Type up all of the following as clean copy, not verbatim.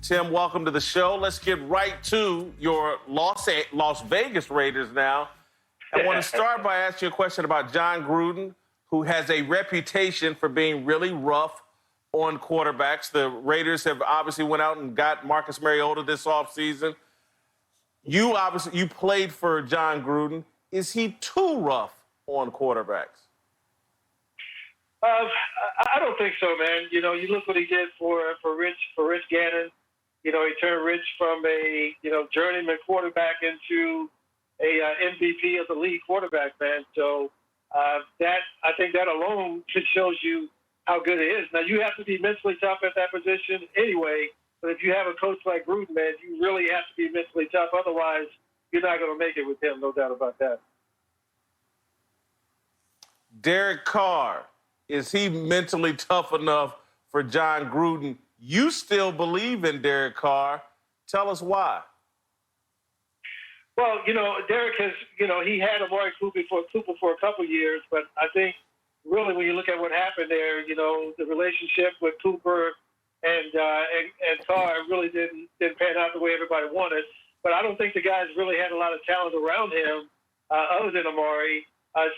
Tim, welcome to the show. Let's get right to your Las Vegas Raiders now. I want to start by asking you a question about John Gruden, who has a reputation for being really rough on quarterbacks. The Raiders have obviously went out and got Marcus Mariota this offseason. You played for John Gruden. Is he too rough on quarterbacks? I don't think so, man. You know, you look what he did for Rich Gannon. You know, he turned Rich from a journeyman quarterback into a MVP of the league quarterback, man. So I think that alone just shows you how good it is. Now, you have to be mentally tough at that position anyway. But if you have a coach like Gruden, man, you really have to be mentally tough. Otherwise, you're not going to make it with him, no doubt about that. Derek Carr, is he mentally tough enough for John Gruden? You still believe in Derek Carr. Tell us why. Well, Derek has, he had Amari Cooper for a couple of years, but I think really when you look at what happened there, the relationship with Cooper and Carr really didn't pan out the way everybody wanted. But I don't think the guy's really had a lot of talent around him other than Amari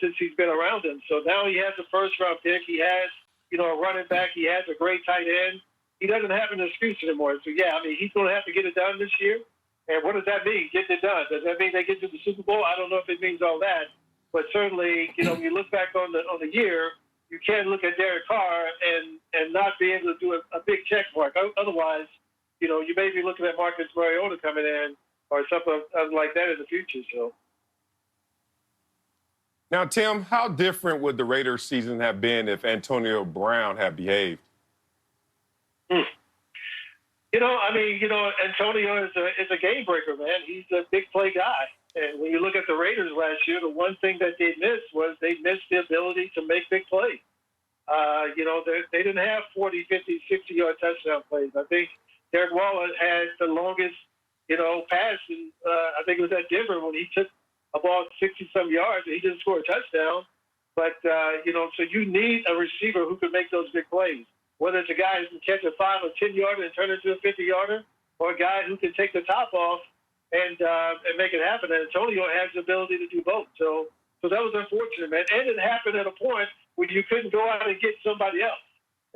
since he's been around him. So now he has a first-round pick. He has, a running back. He has a great tight end. He doesn't have an excuse anymore. So, yeah, I mean, he's going to have to get it done this year. And what does that mean, getting it done? Does that mean they get to the Super Bowl? I don't know if it means all that. But certainly, when you look back on the year, you can't look at Derek Carr and not be able to do a big check mark. Otherwise, you may be looking at Marcus Mariota coming in or something like that in the future. So. Now, Tim, how different would the Raiders season have been if Antonio Brown had behaved? Antonio is a game breaker, man. He's a big play guy. And when you look at the Raiders last year, the one thing that they missed was they missed the ability to make big plays. They didn't have 40, 50, 60-yard touchdown plays. I think Derek Waller had the longest, pass. And, I think it was at Denver when he took a ball 60-some yards and he didn't score a touchdown. But, so you need a receiver who can make those big plays. Whether it's a guy who can catch a 5 or 10-yarder and turn it into a 50-yarder, or a guy who can take the top off and make it happen. And Antonio has the ability to do both. So that was unfortunate, man. And it happened at a point where you couldn't go out and get somebody else.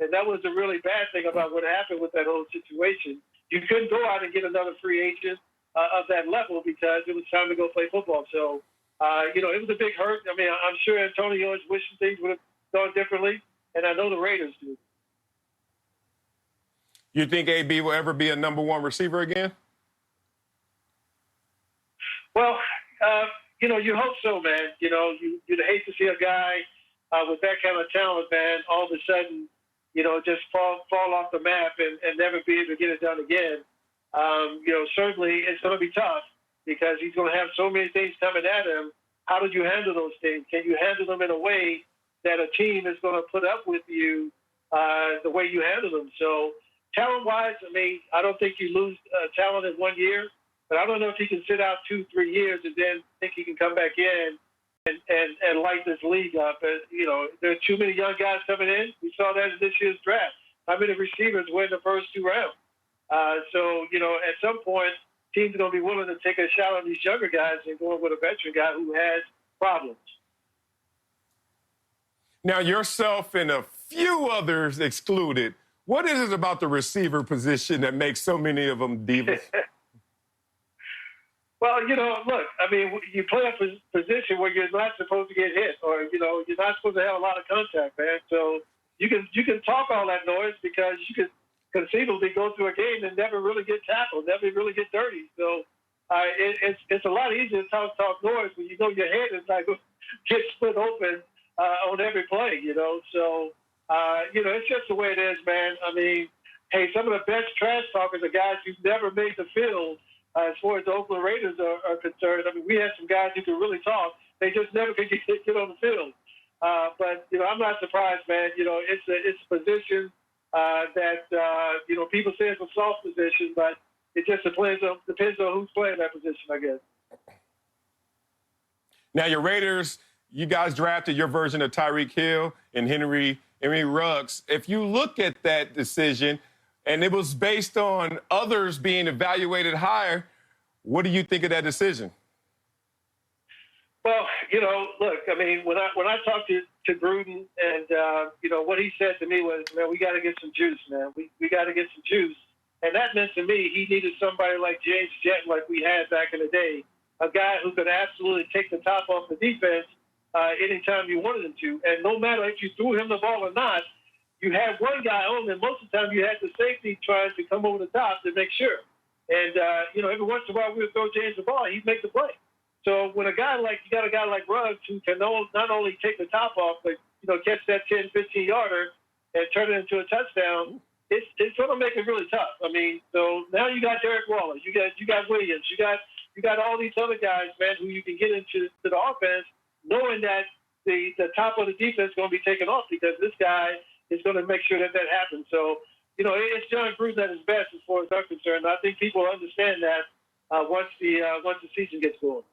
And that was the really bad thing about what happened with that whole situation. You couldn't go out and get another free agent of that level because it was time to go play football. So, it was a big hurt. I mean, I'm sure Antonio is wishing things would have gone differently, and I know the Raiders do. You think AB will ever be a number one receiver again? Well, you hope so, man. You'd hate to see a guy with that kind of talent, man, all of a sudden, just fall off the map and never be able to get it done again. Certainly it's going to be tough because he's going to have so many things coming at him. How do you handle those things? Can you handle them in a way that a team is going to put up with you the way you handle them? So, talent-wise, I mean, I don't think you lose talent in 1 year, but I don't know if he can sit out 2-3 years and then think he can come back in and light this league up. There are too many young guys coming in. We saw that in this year's draft. How many receivers win the first 2 rounds? At some point, teams are going to be willing to take a shot on these younger guys and go with a veteran guy who has problems. Now, yourself and a few others excluded, what is it about the receiver position that makes so many of them divas? Well, look, I mean, you play a position where you're not supposed to get hit or, you're not supposed to have a lot of contact, man. So you can talk all that noise because you can conceivably go through a game and never really get tackled, never really get dirty. So it's a lot easier to talk noise when you know your head is not going to get split open on every play, So, it's just the way it is, man. I mean, hey, some of the best trash talkers are guys who've never made the field as far as the Oakland Raiders are concerned. I mean, we had some guys who could really talk. They just never could get on the field. But, I'm not surprised, man. It's a position that, people say it's a soft position, but it just depends on who's playing that position, I guess. Now, your Raiders, you guys drafted your version of Tyreek Hill and Henry Ruggs. If you look at that decision, and it was based on others being evaluated higher. What do you think of that decision? Well, look, I mean, when I talked to Gruden, and what he said to me was, man, we got to get some juice, man. We got to get some juice, and that meant to me he needed somebody like James Jett, like we had back in the day, a guy who could absolutely take the top off the defense anytime you wanted him to, and no matter if you threw him the ball or not, you had one guy on, and most of the time you had the safety trying to come over the top to make sure. And every once in a while we would throw James the ball, he'd make the play. So when you got a guy like Ruggs who can not only take the top off, but catch that 10, 15-yarder and turn it into a touchdown, it's going to make it really tough. I mean, so now you got Derek Wallace, you got Williams, you got all these other guys, man, who you can get into the offense, knowing that the top of the defense is going to be taken off because this guy is going to make sure that happens. So it's John Gruden at his best as far as I'm concerned. I think people understand that once the season gets going.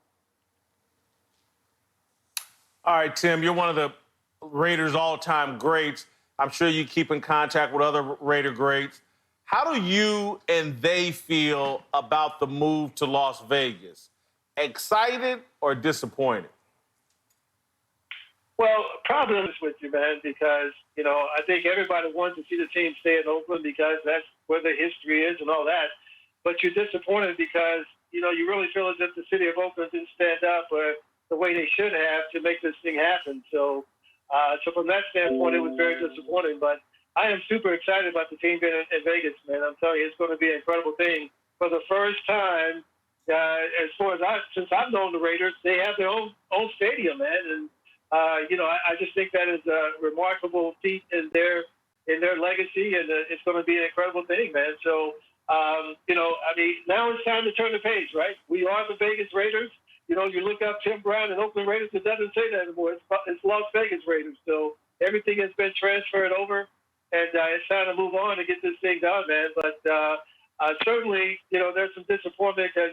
All right, Tim, you're one of the Raiders' all-time greats. I'm sure you keep in contact with other Raider greats. How do you and they feel about the move to Las Vegas? Excited or disappointed? Well, probably honest with you, man, because, I think everybody wants to see the team stay in Oakland because that's where the history is and all that. But you're disappointed because, you really feel as if the city of Oakland didn't stand up the way they should have to make this thing happen. So from that standpoint, it was very disappointing. But I am super excited about the team being in Vegas, man. I'm telling you, it's going to be an incredible thing. For the first time, as far as since I've known the Raiders, they have their own stadium, man. And I just think that is a remarkable feat in their legacy, and it's going to be an incredible thing, man. So, now it's time to turn the page, right? We are the Vegas Raiders. You look up Tim Brown and Oakland Raiders, it doesn't say that anymore. It's Las Vegas Raiders. So everything has been transferred over, and it's time to move on and get this thing done, man. But certainly, there's some disappointment because,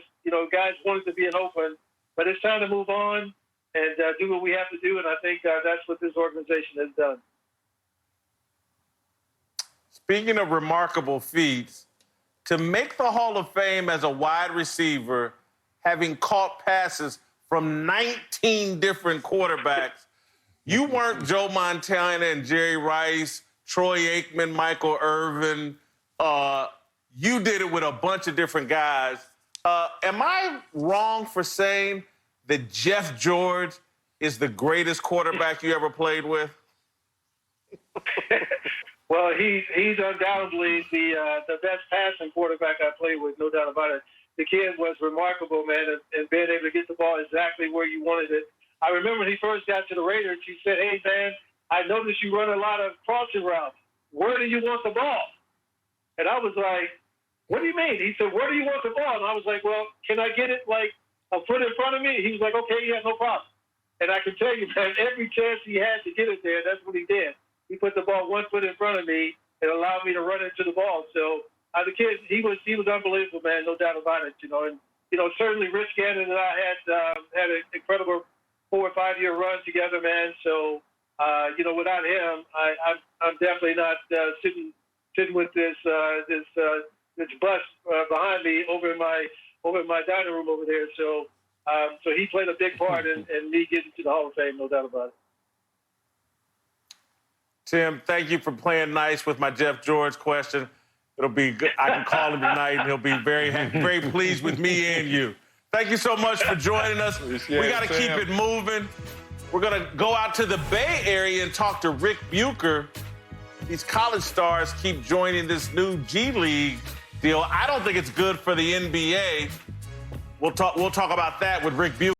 guys wanted to be in Oakland, but it's time to move on and do what we have to do, and I think that's what this organization has done. Speaking of remarkable feats, to make the Hall of Fame as a wide receiver, having caught passes from 19 different quarterbacks, you weren't Joe Montana and Jerry Rice, Troy Aikman, Michael Irvin. You did it with a bunch of different guys. Am I wrong for saying that Jeff George is the greatest quarterback you ever played with? Well, he's undoubtedly the best passing quarterback I played with, no doubt about it. The kid was remarkable, man, and being able to get the ball exactly where you wanted it. I remember when he first got to the Raiders, he said, "Hey, man, I noticed you run a lot of crossing routes. Where do you want the ball?" And I was like, "What do you mean?" He said, "Where do you want the ball?" And I was like, "Well, can I get it like a foot in front of me?" He was like, "Okay, yeah, no problem." And I can tell you, man, every chance he had to get it there, that's what he did. He put the ball 1 foot in front of me and allowed me to run into the ball. So the kid, he was unbelievable, man, no doubt about it. And certainly Rich Gannon and I had an incredible 4 or 5 year run together, man. So without him, I'm definitely not sitting with this bus behind me over in my dining room over there. So he played a big part in me getting to the Hall of Fame, no doubt about it. Tim, thank you for playing nice with my Jeff George question. It'll be good. I can call him tonight, and he'll be very, very pleased with me and you. Thank you so much for joining us. We got to keep it moving. We're going to go out to the Bay Area and talk to Rick Bucher. These college stars keep joining this new G League deal. I don't think it's good for the NBA. We'll talk about that with Rick Bucher.